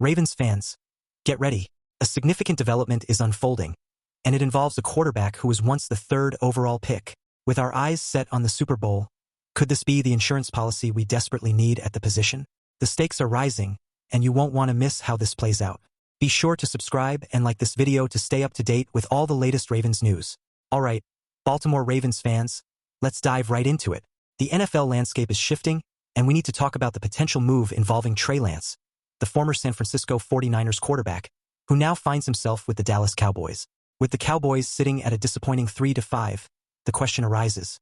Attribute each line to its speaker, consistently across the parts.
Speaker 1: Ravens fans, get ready. A significant development is unfolding, and it involves a quarterback who was once the third overall pick. With our eyes set on the Super Bowl, could this be the insurance policy we desperately need at the position? The stakes are rising, and you won't want to miss how this plays out. Be sure to subscribe and like this video to stay up to date with all the latest Ravens news. Alright, Baltimore Ravens fans, let's dive right into it. The NFL landscape is shifting, and we need to talk about the potential move involving Trey Lance, the former San Francisco 49ers quarterback, who now finds himself with the Dallas Cowboys. With the Cowboys sitting at a disappointing 3-5, the question arises,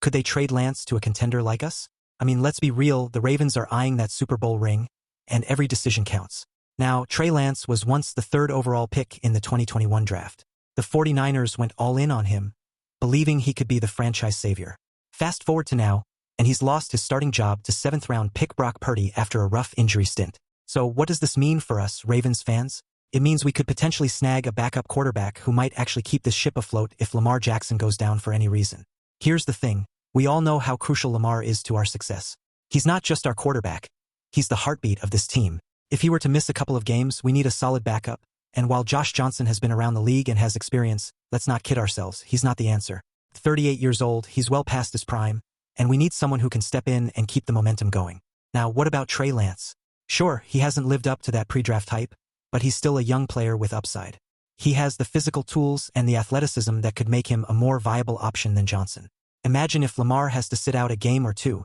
Speaker 1: could they trade Lance to a contender like us? I mean, let's be real, the Ravens are eyeing that Super Bowl ring, and every decision counts. Now, Trey Lance was once the third overall pick in the 2021 draft. The 49ers went all in on him, believing he could be the franchise savior. Fast forward to now, and he's lost his starting job to 7th-round pick Brock Purdy after a rough injury stint. So what does this mean for us, Ravens fans? It means we could potentially snag a backup quarterback who might actually keep this ship afloat if Lamar Jackson goes down for any reason. Here's the thing, we all know how crucial Lamar is to our success. He's not just our quarterback, he's the heartbeat of this team. If he were to miss a couple of games, we need a solid backup, and while Josh Johnson has been around the league and has experience, let's not kid ourselves, he's not the answer. 38 years old, he's well past his prime, and we need someone who can step in and keep the momentum going. Now, what about Trey Lance? Sure, he hasn't lived up to that pre-draft hype, but he's still a young player with upside. He has the physical tools and the athleticism that could make him a more viable option than Johnson. Imagine if Lamar has to sit out a game or two.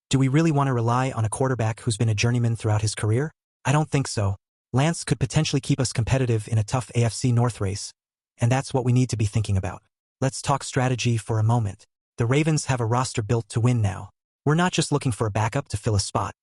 Speaker 1: Do we really want to rely on a quarterback who's been a journeyman throughout his career? I don't think so. Lance could potentially keep us competitive in a tough AFC North race, and that's what we need to be thinking about. Let's talk strategy for a moment. The Ravens have a roster built to win now. We're not just looking for a backup to fill a spot.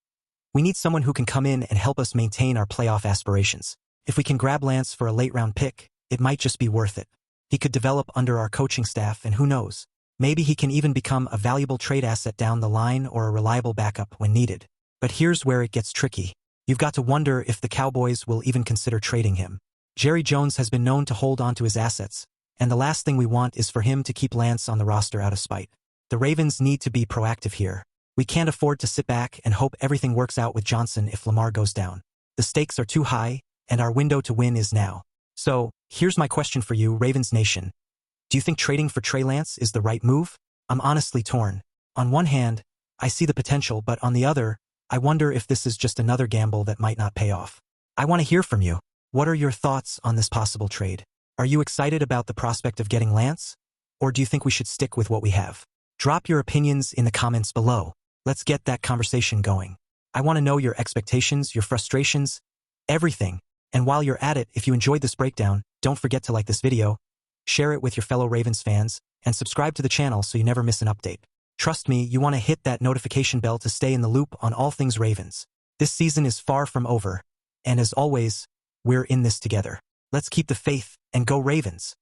Speaker 1: We need someone who can come in and help us maintain our playoff aspirations. If we can grab Lance for a late-round pick, it might just be worth it. He could develop under our coaching staff, and who knows, maybe he can even become a valuable trade asset down the line or a reliable backup when needed. But here's where it gets tricky. You've got to wonder if the Cowboys will even consider trading him. Jerry Jones has been known to hold on to his assets, and the last thing we want is for him to keep Lance on the roster out of spite. The Ravens need to be proactive here. We can't afford to sit back and hope everything works out with Johnson if Lamar goes down. The stakes are too high, and our window to win is now. So, here's my question for you, Ravens Nation. Do you think trading for Trey Lance is the right move? I'm honestly torn. On one hand, I see the potential, but on the other, I wonder if this is just another gamble that might not pay off. I want to hear from you. What are your thoughts on this possible trade? Are you excited about the prospect of getting Lance? Or do you think we should stick with what we have? Drop your opinions in the comments below. Let's get that conversation going. I want to know your expectations, your frustrations, everything. And while you're at it, if you enjoyed this breakdown, don't forget to like this video, share it with your fellow Ravens fans, and subscribe to the channel so you never miss an update. Trust me, you want to hit that notification bell to stay in the loop on all things Ravens. This season is far from over, and as always, we're in this together. Let's keep the faith and go Ravens.